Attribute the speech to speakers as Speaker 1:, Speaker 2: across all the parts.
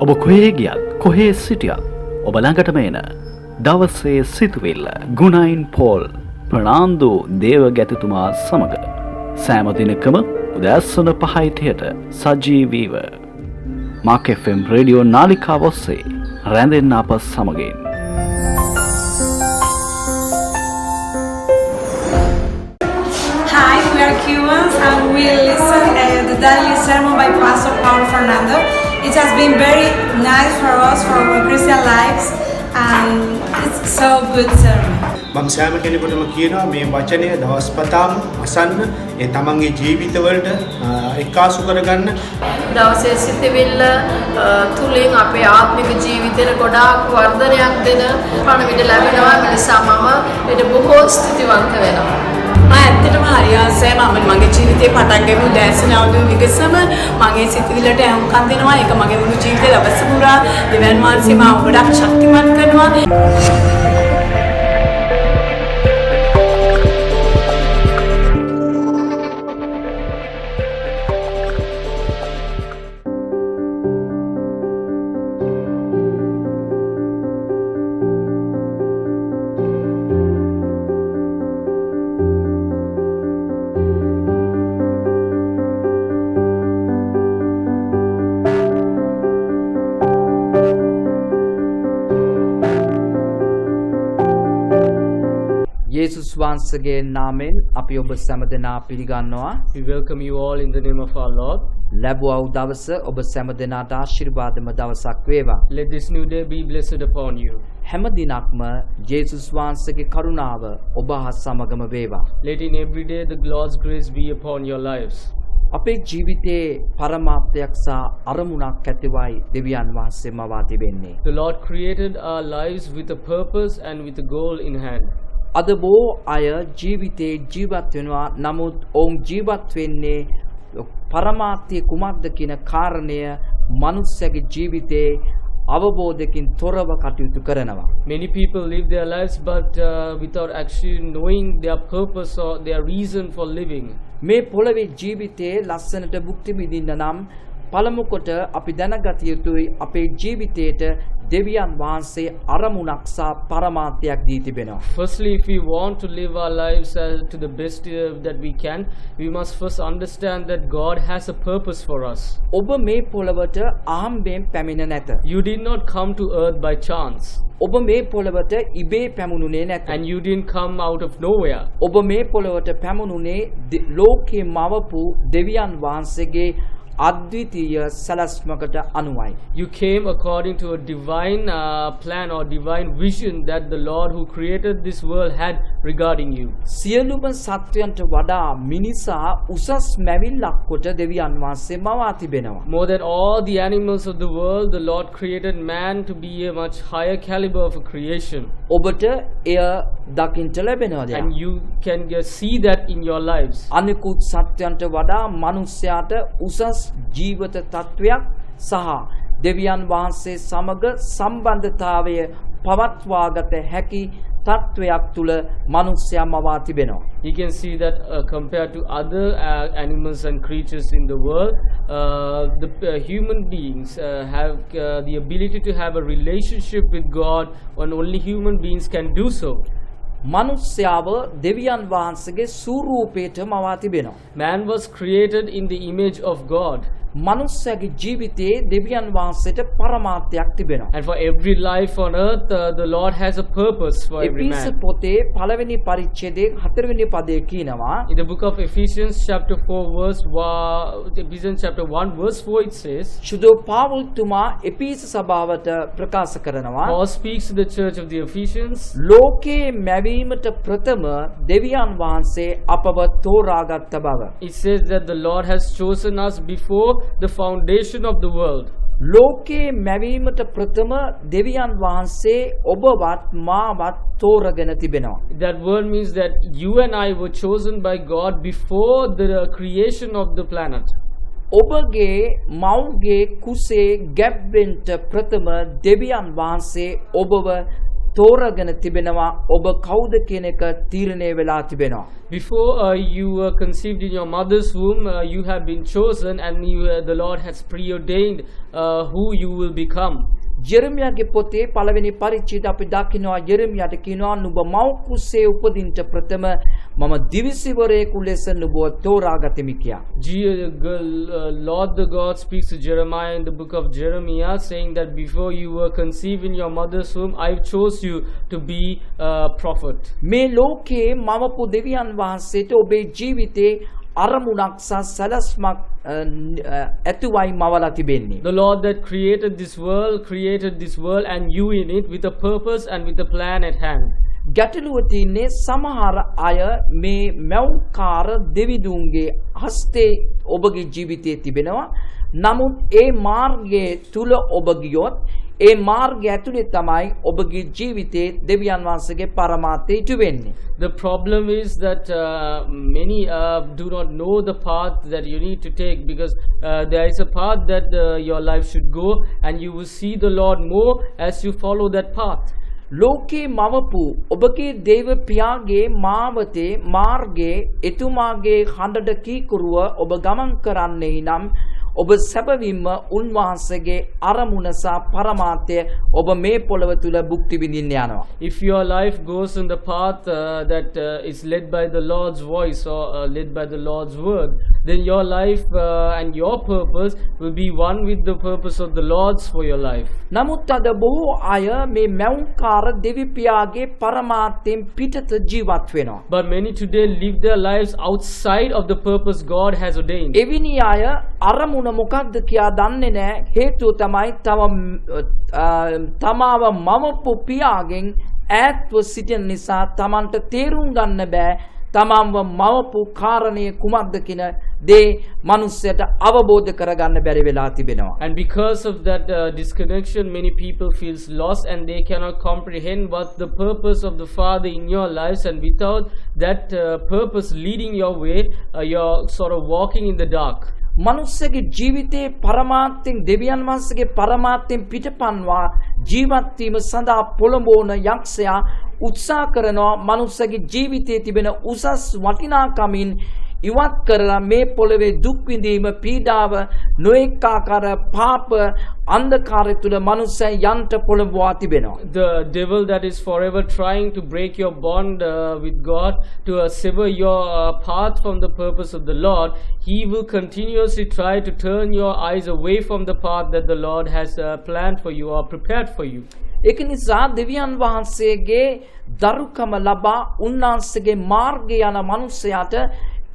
Speaker 1: ඔබ කොහේ ගියත් කොහේ සිටියත් ඔබ ළඟටම එන දවසේ සිතුවිල්ල ගුණයින් පෝල් ප්‍රනාන්දු දේවගැතිතුමා සමග සෑම දිනකම උදෑසන 5:30ට සජීවීව මාක් FM රේඩියෝ නාලිකාව ඔස්සේ රැඳෙන්න අප සමගින්.
Speaker 2: Hi, we are Cubans and we listen the daily sermon by Pastor Paulo Fernando. It has been very nice for us for our Christian lives and it's so good sermon.
Speaker 3: මම සෑම කෙනෙකුටම කියනවා මේ වචනය දවස් පතාම අසන්න ඒ තමන්ගේ ජීවිතවලට එක්කාසු කරගන්න.
Speaker 4: දවසේ සිතවිල්ල තුලින් අපේ ආත්මික ජීවිතේට ගොඩාක් වර්ධනයක් දෙන පණවිඩ ලැබෙනවා. ඒ නිසා මම ඊට බොහෝ ස්තුතිවන්ත වෙනවා.
Speaker 5: ඇත්තටම හරි ආසයි මම මගේ ජීවිතේ පටන් ගමු දැසන අවුරුදු විගසම මගේ සිතවිල්ලට අහුම්කම් දෙනවා. ඒක මගේ මුළු ජීවිතේ දවස පුරා දෙවියන් වහන්සේ මාව ගොඩක් ශක්තිමත් කරනවා.
Speaker 6: යේසුස් වහන්සේගේ නාමයෙන් අපි ඔබ සැමදෙනා පිළිගන්නවා.
Speaker 7: We welcome you all in the name of our Lord.
Speaker 6: ලැබුවා වූ දවස ඔබ සැමදෙනාට ආශිර්වාදම දවසක් වේවා.
Speaker 7: Let this new day be blessed upon you.
Speaker 6: හැම දිනක්ම යේසුස් වහන්සේගේ කරුණාව ඔබ හා සමගම වේවා.
Speaker 7: Let in every day the Lord's grace be upon your lives.
Speaker 6: අපේ ජීවිතයේ පරමාර්ථයක් සහ අරමුණක් ඇතිවයි දෙවියන් වහන්සේ මවා තිබෙන්නේ.
Speaker 7: The Lord created our lives with a purpose and with a goal in hand.
Speaker 6: අද බොහෝ අය ජීවිතේ ජීවත් වෙනවා. නමුත් ඔවුන් ජීවත් වෙන්නේ පරමාර්ථය කුමක්ද කියන කාරණය මනුස්සයාගේ ජීවිතේ අවබෝධයකින් තොරව කටයුතු කරනවා.
Speaker 7: Many people live their lives but without actually knowing their purpose or their reason for living.
Speaker 6: මේ පොළවේ ජීවිතේ ලස්සනට භුක්ති විඳින්න නම් පළමු කොට අපි දැනගත යුතුයි අපේ ජීවිතයට දෙවියන් වහන්සේ අරමුණක් සහ පරමාර්ථයක් දී තිබෙනවා.
Speaker 7: Firstly, if we want to live our lives to the best that we can, we must first understand that God has a purpose for us.
Speaker 6: ඔබ මේ පොළවට අහම්බෙන් පැමිණ නැත.
Speaker 7: You did not come to earth by chance.
Speaker 6: ඔබ මේ පොළවට ඉබේ පැමුණුනේ නැත.
Speaker 7: And you didn't come out of nowhere.
Speaker 6: ඔබ මේ පොළවට පැමුණුනේ ලෝකේ මවපු දෙවියන් වහන්සේගේ අද්විතීය සලස්මකට අනුවයි.
Speaker 7: You came according to a divine plan or divine vision that the Lord who created this world had regarding you.
Speaker 6: සියලුම සත්වයන්ට වඩා මිනිසා උසස් මැවිල්ලක් කොට දෙවියන් වහන්සේ මවා තිබෙනවා.
Speaker 7: More than all the animals of the world, the Lord created man to be a much higher caliber of a creation.
Speaker 6: ඔබට එය දකින්ට ලැබෙනවා.
Speaker 7: And you can see that in your lives.
Speaker 6: අනිකුත් සත්වයන්ට වඩා මිනිසයාට උසස් ජීවිත තත්වයක් සහ දෙවියන් වහන්සේ සමග සම්බන්ධතාවය පවත්වාගත හැකි තත්වයක් තුල මිනිසයා මවා තිබෙනවා.
Speaker 7: You can see that compared to other animals and creatures in the world, the human beings have the ability to have a relationship with God, and only human beings can do so.
Speaker 6: මනුෂ්‍යව දෙවියන් වහන්සේගේ ස්වරූපයට මවා තිබෙනවා.
Speaker 7: Man was created in the image of God.
Speaker 6: මනුෂ්‍යගේ ජීවිතයේ දෙවියන් වහන්සේට පරමාර්ථයක් තිබෙනවා.
Speaker 7: And for every life on earth, the Lord has a purpose for every man.
Speaker 6: එපිස පොතේ පළවෙනි පරිච්ඡේදයේ 4 වෙනි පදයේ කියනවා.
Speaker 7: In the book of Ephesians chapter 1 verse 4 it says,
Speaker 6: සුදු Paul තුමා එපිස සභාවට ප්‍රකාශ කරනවා.
Speaker 7: Paul speaks to the church of the Ephesians.
Speaker 6: ලෝකේ මැවීමට ප්‍රථම දෙවියන් වහන්සේ අපව තෝරාගත් බව.
Speaker 7: It says that the Lord has chosen us before the foundation of the world.
Speaker 6: ලෝකේ මැවීමට ප්‍රථම දෙවියන් වහන්සේ ඔබවත් මාවත් තෝරගෙන තිබෙනවා.
Speaker 7: That word means that you and I were chosen by God before the creation of the planet.
Speaker 6: ඔබගේ මව්ගේ කුසේ ගැබ්වෙන්ට ප්‍රථම දෙවියන් වහන්සේ ඔබව තෝරගෙන තිබෙනවා ඔබ කවුද කියන එක තීරණය වෙලා තිබෙනවා.
Speaker 7: Before you were conceived in your mother's womb, you have been chosen, and the Lord has preordained who you will become.
Speaker 6: ජෙරමියාගේ පොතේ පළවෙනි පරිච්ඡේදය අපි දකිනවා ජෙරමියාට කියනවා නුඹ මව් කුසේ උපදින්නට ප්‍රථම මම දිවිසිවරයෙකු ලෙස නුඹව තෝරාගතිමි කියා.
Speaker 7: Lord the God speaks to Jeremiah in the book of Jeremiah, saying that before you were conceived in your mother's womb, I chose you to be a prophet.
Speaker 6: මේ ලෝකයේ මවපු දෙවියන් වහන්සේට ඔබේ ජීවිතේ අරමුණක් සහ සැලැස්මක් ඇතුවයි මවලා තිබෙන්නේ.
Speaker 7: The Lord that created this world and you in it with a purpose and with a plan at hand.
Speaker 6: ගැටලුව තින්නේ සමහර අය මේ මෞකාර දෙවිදුන්ගේ හස්තේ ඔබගේ ජීවිතයේ තිබෙනවා. නමුත් ඒ මාර්ගයේ තුල ඔබ ගියොත් ඒ මාර්ගය ඇතුලේ තමයි ඔබගේ ජීවිතයේ දෙවියන් වහන්සේගේ පරමාර්ථය ඉටු වෙන්නේ.
Speaker 7: The problem is that many do not know the path that you need to take, because there is a path that your life should go, and you will see the Lord more as you follow that path.
Speaker 6: ලෝකේ මවපු ඔබගේ දේව පියාගේ මාවතේ මාර්ගයේ එතුමාගේ හඬට කීකරුව ඔබ ගමන් කරන්නේ නම් ඔබ සැබවින්ම උන්වහන්සේගේ අරමුණ සහ පරමාර්ථය ඔබ මේ පොළව තුල භුක්ති විඳින්න යනවා.
Speaker 7: If your life goes in the path that is led by the Lord's voice or led by the Lord's word, then your life and your purpose will be one with the purpose of the Lord's for your life.
Speaker 6: නමුත් අද බොහෝ අය මේ මෞකාර දෙවි පියාගේ පරමාර්ථයෙන් පිටත ජීවත් වෙනවා.
Speaker 7: But many today live their lives outside of the purpose God has ordained.
Speaker 6: එවැනි අය අරමුණ මොකක්ද කියා දන්නේ නැහැ. හේතුව තමයි තමාව මවපු පියාගෙන් ඈත්ව සිටින නිසා තමන්ට තේරුම් ගන්න බෑ තමන්ව මවපු කාරණේ කුමක්ද කියන දේ මනුස්සයට අවබෝධ කරගන්න බැරි වෙලා තිබෙනවා.
Speaker 7: And because of that disconnection, many people feels lost and they cannot comprehend what the purpose of the Father in your lives, and without that purpose leading your way, you're sort of walking in the dark.
Speaker 6: මනුස්සගේ ජීවිතේ පරමාර්ථයෙන් දෙවියන් වහන්සේගේ පරමාර්ථයෙන් පිටපන්වා ජීවත් වීම සඳහා පොළඹවන යක්ෂයා උත්සාහ කරනවා මනුස්සගේ ජීවිතයේ තිබෙන උසස් වටිනාකමින් ඉවත් කරලා මේ පොළවේ දුක් විඳීම පීඩාව නොඑක ආකාර පාප අන්ධකාරය තුල මනුස්සය යන්ට පොළඹවා තිබෙනවා.
Speaker 7: The devil that is forever trying to break your bond with God, to sever your path from the purpose of the Lord, he will continuously try to turn your eyes away from the path that the Lord has planned for you or prepared for you.
Speaker 6: ඒක නිසා දෙවියන් වහන්සේගේ දරුකම ලබා උන්වහන්සේගේ මාර්ගය යන මනුස්සයාට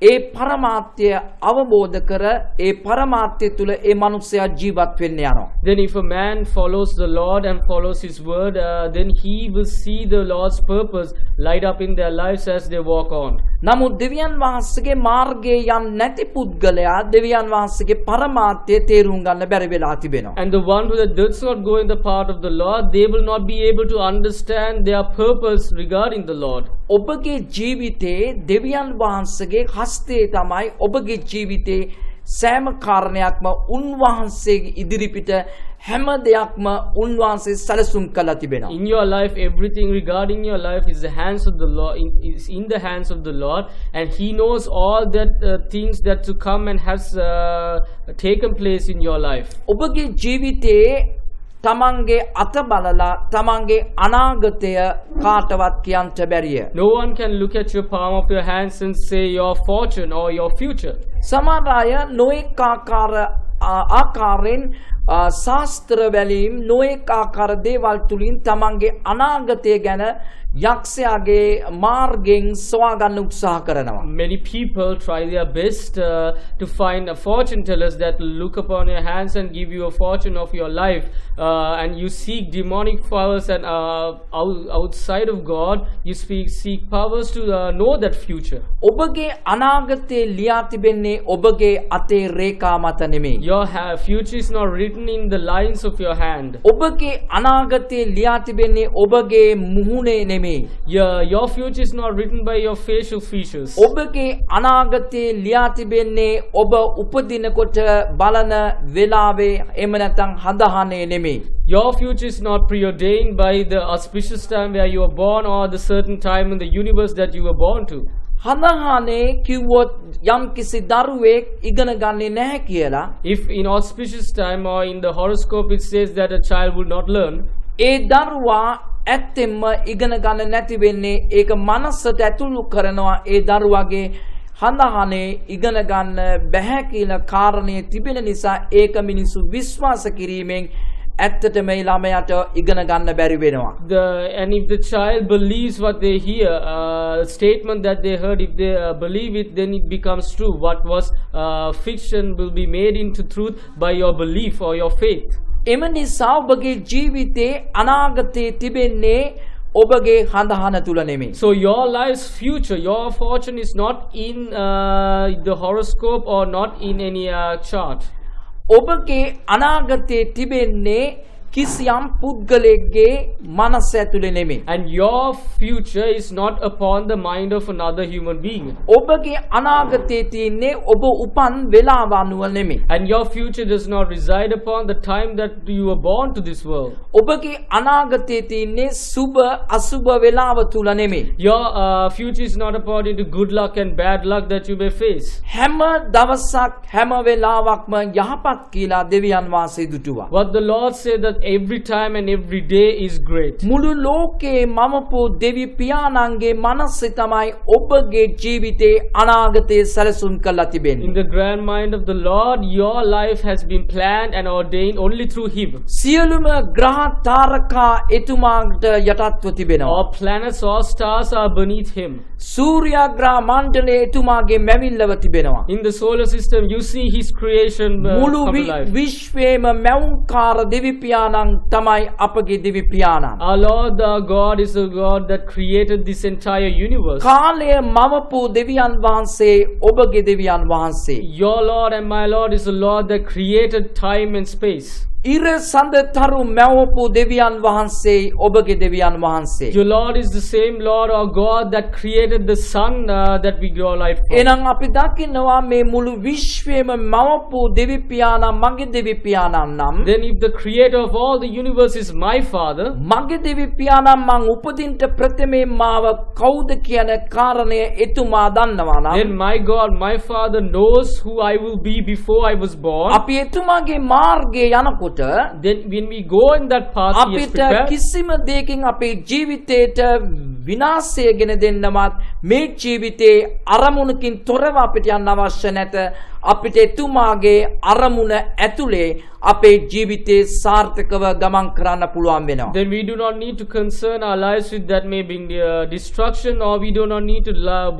Speaker 6: ඒ පරමාර්ථය අවබෝධ කර ඒ පරමාර්ථය තුල ඒ මනුස්සයා ජීවත් වෙන්න යනවා.
Speaker 7: Then if a man follows the Lord and follows his word, then he will see the Lord's purpose light up in their lives as they walk on.
Speaker 6: නමුත් දෙවියන් වහන්සේගේ මාර්ගයේ යම් නැති පුද්ගලයා දෙවියන් වහන්සේගේ පරමාර්ථය තේරුම් ගන්න බැරි වෙලා තිබෙනවා.
Speaker 7: And the one who does not go in the path of the Lord, they will not be able to understand their purpose regarding the Lord.
Speaker 6: ඔබගේ ජීවිතේ දෙවියන් වහන්සේගේ හස්තේ තමයි ඔබගේ ජීවිතේ සෑම කාරණයක්ම උන්වහන්සේගේ ඉදිරිපිට හැම දෙයක්ම උන්වහන්සේ සැලසුම් කළා තිබෙනවා.
Speaker 7: In your life, everything regarding your life is the hands of the Lord, is in the hands of the Lord, and He knows all that things that to come and has taken place in your life.
Speaker 6: ඔබගේ ජීවිතේ තමන්ගේ අත බලලා තමන්ගේ අනාගතය කාටවත් කියන්න බැරිය.
Speaker 7: No one can look at your palm of your hands and say your fortune or your future.
Speaker 6: සමහර අය නොඑක ආකාරයෙන් ශාස්ත්‍ර වැලීම් නොඑක ආකාර දේවල් තුලින් තමන්ගේ අනාගතය ගැන යක්ෂයාගේ මාර්ගයෙන් සොයා ගන්න උත්සාහ කරනවා.
Speaker 7: Many people try their best to find a fortune tellers that look upon your hands and give you a fortune of your life, and you seek demonic powers, and outside of God you seek powers to know that future.
Speaker 6: ඔබගේ අනාගතේ ලියා තිබෙන්නේ ඔබගේ අතේ රේඛා මත නෙමෙයි.
Speaker 7: Your future is not written in the lines of your hand.
Speaker 6: ඔබගේ අනාගතේ ලියා තිබෙන්නේ ඔබගේ මුහුණේ නෙමෙයි. නෙමෙයි.
Speaker 7: Your future is not written by your facial features.
Speaker 6: ඔබගේ අනාගතයේ ලියා තිබෙන්නේ ඔබ උපදිනකොට බලන වෙලාවේ එම නැත්නම් හඳහනේ නෙමෙයි.
Speaker 7: Your future is not preordained by the auspicious time where you were born or the certain time in the universe that you were born to.
Speaker 6: හඳහනේ කිව්වොත් යම් කිසි දරුවෙක් ඉගෙන ගන්නේ නැහැ කියලා
Speaker 7: If in auspicious time or in the horoscope it says that a child will not learn,
Speaker 6: ඒ දරුවා ඇත්තෙන්ම ඉගෙන ගන්න නැති වෙන්නේ ඒක මනසට ඇතුළු කරනවා ඒ දරුවාගේ හඳහනේ ඉගෙන ගන්න බැහැ කියන කාරණේ තිබෙන නිසා ඒක මිනිසු විශ්වාස කිරීමෙන් ඇත්තටම මේ ළමයාට ඉගෙන ගන්න බැරි වෙනවා.
Speaker 7: And if the child believes what they hear, statement that they heard, if they believe it, then it becomes true. What was fiction will be made into truth by your belief or your faith.
Speaker 6: එම නිසා ඔබගේ ජීවිතේ අනාගතයේ තිබෙන්නේ ඔබගේ හඳහන තුල නෙමෙයි.
Speaker 7: So your life's future, your fortune is not in the horoscope or not in any chart.
Speaker 6: ඔබගේ අනාගතයේ තිබෙන්නේ කිසියම් පුද්ගලයෙක්ගේ මනස ඇතුලේ නෙමෙයි.
Speaker 7: And your future is not upon the mind of another human being.
Speaker 6: ඔබගේ අනාගතයේ තියෙන්නේ ඔබ උපන් වෙලාව අනුව නෙමෙයි.
Speaker 7: And your future does not reside upon the time that you were born to this world.
Speaker 6: ඔබගේ අනාගතයේ තියෙන්නේ සුබ අසුබ වෙලාව තුල නෙමෙයි.
Speaker 7: Your future is not according to good luck and bad luck that you may face.
Speaker 6: හැම දවසක් හැම වෙලාවක්ම යහපත් කියලා දෙවියන් වහන්සේ දුටුවා.
Speaker 7: What the Lord said that every time and every day is great.
Speaker 6: මුළු ලෝකේ මමපු දෙවි පියාණන්ගේ මනසේ තමයි ඔබගේ ජීවිතේ අනාගතේ සැලසුම් කරලා තිබෙන්නේ.
Speaker 7: In the grand mind of the Lord, your life has been planned and ordained only through Him.
Speaker 6: සියලුම ග්‍රහ තාරකා එතුමාට යටත්ව තිබෙනවා.
Speaker 7: All planets, all stars are beneath Him.
Speaker 6: සූර්යාග්‍රහ මණ්ඩලය එතුමාගේ මැවිල්ලව තිබෙනවා.
Speaker 7: In the solar system, you see His creation
Speaker 6: මුළු
Speaker 7: come to life.
Speaker 6: විශ්වයේම මැවුම්කාර දෙවි පියාණන් තමයි අපගේ දෙවි පියාණන්.
Speaker 7: Our Lord, our God, is the God that created this entire universe.
Speaker 6: කාලය මවපු දෙවියන් වහන්සේ ඔබගේ දෙවියන් වහන්සේ.
Speaker 7: Your Lord and my Lord is the Lord that created time and space.
Speaker 6: ඉර සඳ තරු මැවපු දෙවියන් වහන්සේ ඔබගේ දෙවියන් වහන්සේ.
Speaker 7: Your Lord is the same Lord or God that created the sun that we draw life from.
Speaker 6: එනම් අපි දකිනවා මේ මුළු විශ්වයේම මවපු දෙවි පියාණන් මගේ දෙවි පියාණන් නම්
Speaker 7: Then if the creator of all the universe is my Father,
Speaker 6: මගේ දෙවි පියාණන් මං උපදින්ට ප්‍රථමයෙන් මාව කවුද කියන කාරණය එතුමා දන්නවා නම්
Speaker 7: then my God, my Father knows who I will be before I was born.
Speaker 6: අපි එතුමාගේ මාර්ගයේ යනකොට
Speaker 7: Then when we go in that path, He has
Speaker 6: අපිට
Speaker 7: prepared.
Speaker 6: කිසිම දෙයකින් අපේ ජීවිතයට විනාශය ගෙන දෙන්නවත් මේ ජීවිතේ අරමුණකින් තොරව අපිට යන්න අවශ්‍ය නැත. අපිට එතුමාගේ අරමුණ ඇතුලේ අපේ ජීවිතේ සාර්ථකව ගමන් කරන්න පුළුවන් වෙනවා.
Speaker 7: Then we do not need to concern our lives with that may bring destruction, or we do not need to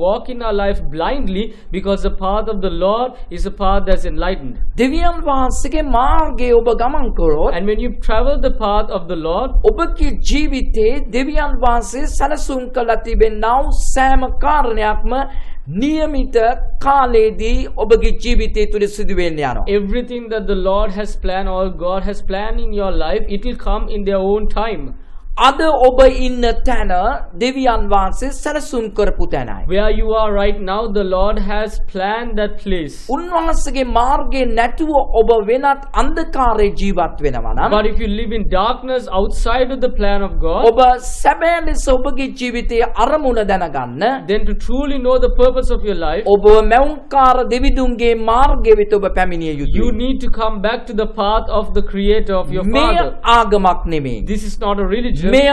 Speaker 7: walk in our life blindly, because the path of the Lord is a path that's enlightened.
Speaker 6: දෙවියන් වහන්සේගේ මාර්ගයේ ඔබ ගමන් කරොත්
Speaker 7: And when you travel the path of the Lord,
Speaker 6: ඔබගේ ජීවිතේ දෙවියන් වහන්සේ සැලසුම් කළ තිබෙනා වූ සෑම කාරණයක්ම නියමිත කාලයේදී ඔබගේ ජීවිතය තුළ සිදු වෙන්න යනවා.
Speaker 7: everything that the Lord has planned or God has planned in your life, it will come in their own time.
Speaker 6: අද ඔබ ඉන්න තැන දෙවියන් වහන්සේ සැලසුම් කරපු තැනයි.
Speaker 7: Where you are right now, the Lord has planned that place.
Speaker 6: උන්වහන්සේගේ මාර්ගයේ නැතුව ඔබ වෙනත් අන්ධකාරයේ ජීවත් වෙනවා නම්
Speaker 7: But if you live in darkness outside of the plan of God,
Speaker 6: ඔබ සැබෑ ලෙස ඔබගේ ජීවිතයේ අරමුණ දැනගන්න
Speaker 7: then to truly know the purpose of your life,
Speaker 6: ඔබ මෞංකාර දෙවිඳුන්ගේ මාර්ගය වෙත ඔබ පැමිණිය
Speaker 7: you
Speaker 6: යුතුයි.
Speaker 7: need to come back to the path of the Creator of your
Speaker 6: මෙය
Speaker 7: Father.
Speaker 6: ආගමක් නෙමෙයි.
Speaker 7: This is not a religion.
Speaker 6: මෙය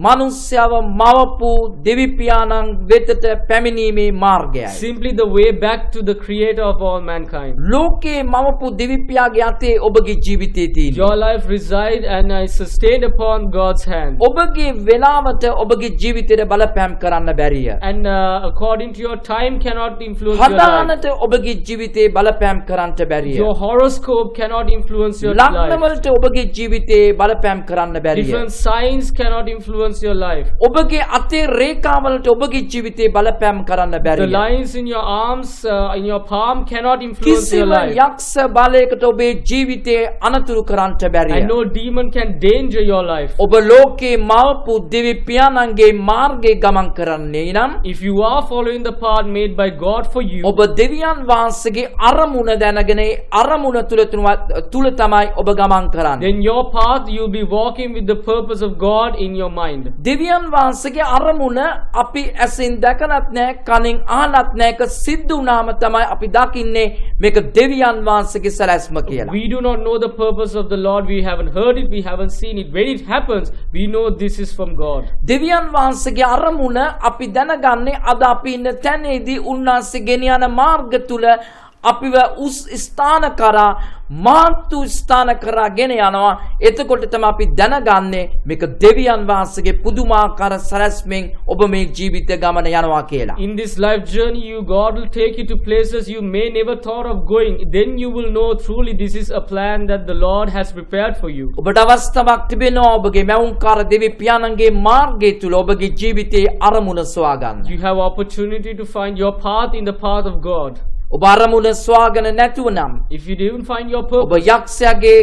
Speaker 6: මනුෂ්‍යව මවපු දෙවි පියාණන් වෙතට පැමිණීමේ මාර්ගයයි.
Speaker 7: Simply the way back to the Creator of all mankind.
Speaker 6: ලෝකේ මවපු දෙවි පියාගේ අතේ ඔබගේ ජීවිතේ තියෙනවා.
Speaker 7: Your life reside and is sustained upon God's hand.
Speaker 6: ඔබගේ වෙලාවට ඔබගේ ජීවිතයට බලපෑම් කරන්න බැරිය.
Speaker 7: And according to your time cannot influence your life.
Speaker 6: හදානට ඔබගේ ජීවිතේ බලපෑම් කරන්නට බැරිය.
Speaker 7: Your horoscope cannot influence your life.
Speaker 6: ලග්නවලට ඔබගේ ජීවිතේ බලපෑම් කරන්න බැරිය.
Speaker 7: Different signs cannot influence influence your life.
Speaker 6: ඔබගේ අතේ රේඛාවලට ඔබගේ ජීවිතේ බලපෑම් කරන්න
Speaker 7: The
Speaker 6: බැරිය.
Speaker 7: lines in your arms, in your palm cannot influence your
Speaker 6: කිසිම
Speaker 7: life.
Speaker 6: යක්ෂ බලයකට ඔබේ ජීවිතේ අනතුරු කරන්නට බැරිය.
Speaker 7: And no demon can danger your life.
Speaker 6: ඔබ ලෝකේ මවපු දෙවි පියාණන්ගේ මාර්ගයේ ගමන් කරන්නේ නම්
Speaker 7: If you are following the path made by God for you,
Speaker 6: ඔබ දෙවියන් වහන්සේගේ අරමුණ දැනගෙන ඒ අරමුණ තුල තමයි ඔබ ගමන් කරන්නේ.
Speaker 7: then your path you'll be walking with the purpose of God in your mind.
Speaker 6: දෙවියන් වහන්සේගේ අරමුණ අපි ඇසින් දැකලත් නැහැ, කනින් අහලත් නැහැ. ඒක සිද්ධ වුණාම තමයි අපි දකින්නේ මේක දෙවියන් වහන්සේගේ සැලැස්ම කියලා.
Speaker 7: We do not know the purpose of the Lord. We haven't heard it. We haven't seen it. When it happens, we know this is from God.
Speaker 6: දෙවියන් වහන්සේගේ අරමුණ අපි දැනගන්නේ අද අපි ඉන්න තැනේදී උන්වහන්සේ ගෙන යන මාර්ග තුල අපිව උස් ස්ථාන කරා මාතු ස්ථාන කරා ගෙන යනවා. එතකොට තමයි අපි දැනගන්නේ මේක දෙවියන් වහන්සේගේ පුදුමාකාර සැලැස්මෙන් ඔබ මේ ජීවිත ගමන යනවා කියලා.
Speaker 7: In this life journey, God will take you to places you may never thought of going. Then you will know truly this is a plan that the Lord has prepared for you.
Speaker 6: ඔබට අවස්ථාවක් තිබෙනවා ඔබගේ මෞංකාර දෙවි පියාණන්ගේ මාර්ගය තුල ඔබගේ ජීවිතයේ අරමුණ සොයා ගන්න.
Speaker 7: You have opportunity to find your path in the path of God.
Speaker 6: ඔබ අරමුණ සොයාගෙන නැතුව නම්
Speaker 7: If you didn't find your
Speaker 6: ඔබ
Speaker 7: purpose
Speaker 6: යක්ෂයාගේ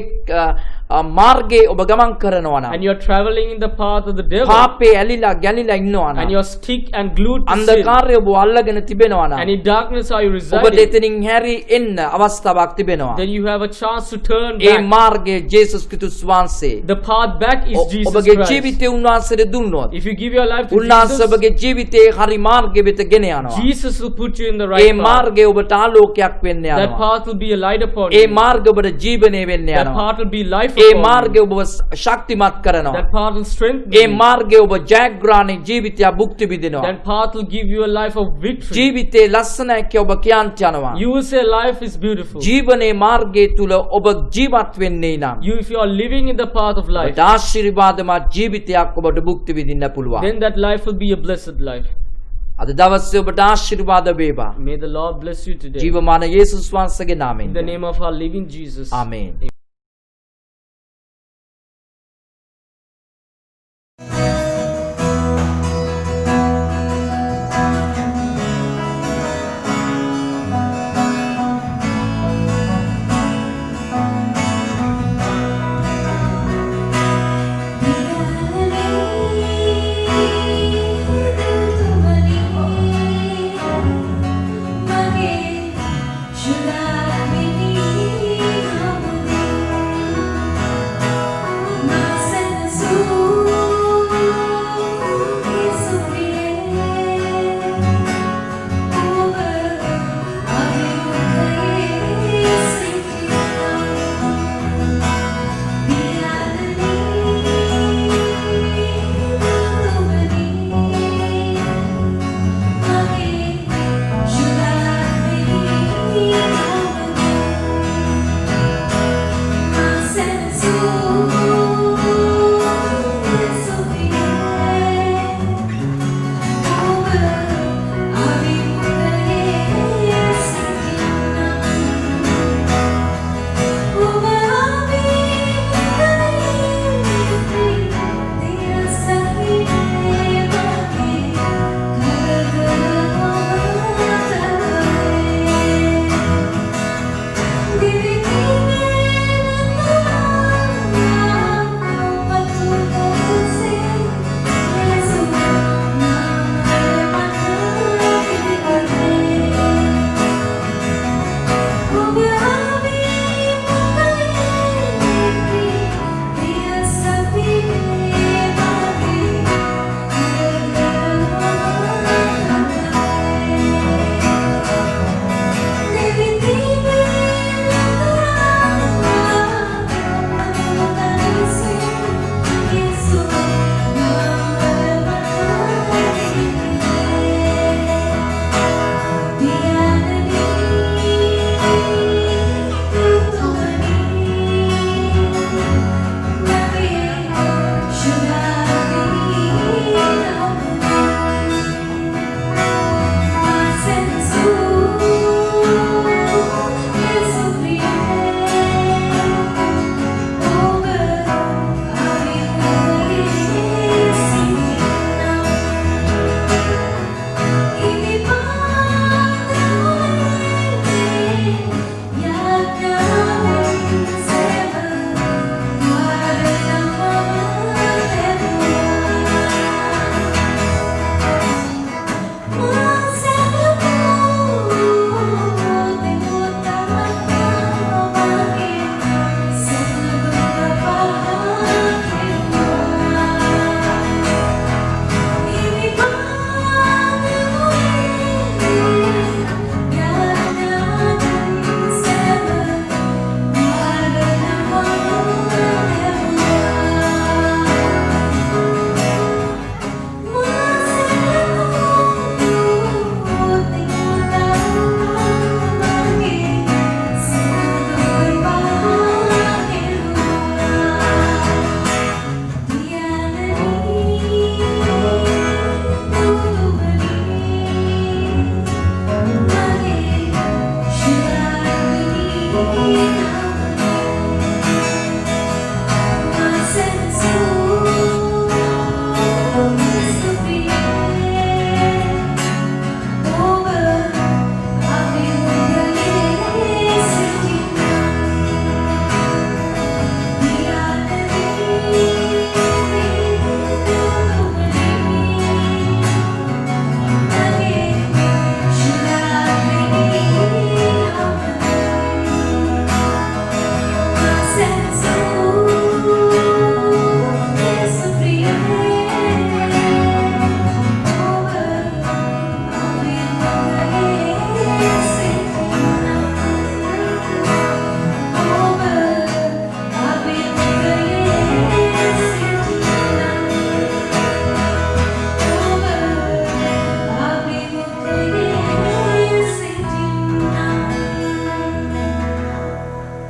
Speaker 6: මාර්ගයේ ඔබ ගමන් කරනවා නම්
Speaker 7: and you're traveling in the path of the devil
Speaker 6: පාපේ ඇලිලා ගැලිලා ඉන්නවා
Speaker 7: and
Speaker 6: නම්
Speaker 7: you're stick and glued to sin
Speaker 6: අන්ධකාරය ඔබ අල්ලගෙන තිබෙනවා
Speaker 7: and
Speaker 6: නම්
Speaker 7: in darkness are you
Speaker 6: ඔබට
Speaker 7: residing,
Speaker 6: එතනින් හැරි එන්න අවස්ථාවක් තිබෙනවා.
Speaker 7: then you have a chance to turn
Speaker 6: A
Speaker 7: back.
Speaker 6: මාර්ගයේ ජේසුස් ක්‍රිස්තුස් වහන්සේ
Speaker 7: The path back is Jesus
Speaker 6: ඔබගේ
Speaker 7: Christ.
Speaker 6: ජීවිතේ උන්වහන්සේට දුන්නොත්
Speaker 7: If you give your life to
Speaker 6: උන්වහන්සේ
Speaker 7: Jesus,
Speaker 6: ඔබගේ ජීවිතේ හරි මාර්ගය වෙත ගෙන යනවා.
Speaker 7: Jesus will put you in the
Speaker 6: A
Speaker 7: right path.
Speaker 6: මාර්ගය ඔබට ආලෝකයක් වෙන්න
Speaker 7: That
Speaker 6: යනවා.
Speaker 7: path will be a light upon
Speaker 6: A
Speaker 7: you.
Speaker 6: මාර්ගය ඔබට ජීවනය වෙන්න
Speaker 7: That
Speaker 6: යනවා.
Speaker 7: path will be life
Speaker 6: A
Speaker 7: upon
Speaker 6: මාර්ගය
Speaker 7: you.
Speaker 6: ඔබව ශක්තිමත් කරනවා.
Speaker 7: That path will strengthen
Speaker 6: A
Speaker 7: you.
Speaker 6: මාර්ගය ඔබ ජයග්‍රහණේ ජීවිතය භුක්ති විඳිනවා.
Speaker 7: That path will give you a life of victory.
Speaker 6: ජීවිතේ ලස්සනයි කියලා ඔබ කියන්ට යනවා.
Speaker 7: You will say life is beautiful.
Speaker 6: ජීවනයේ මාර්ගය තුල ඔබ ජීවත් වෙන්නේ නම්
Speaker 7: If you are living in the path of life,
Speaker 6: ඔබට ආශිර්වාදමත් ජීවිතයක් ඔබට භුක්ති විඳින්න පුළුවන්.
Speaker 7: then that life will be a blessed life.
Speaker 6: අද දවසේ ඔබට ආශිර්වාද වේවා.
Speaker 7: May the Lord bless you today.
Speaker 6: ජීවමාන යේසුස් වහන්සේගේ නාමයෙන්.
Speaker 7: In the name of our living Jesus.
Speaker 6: ආමේන්.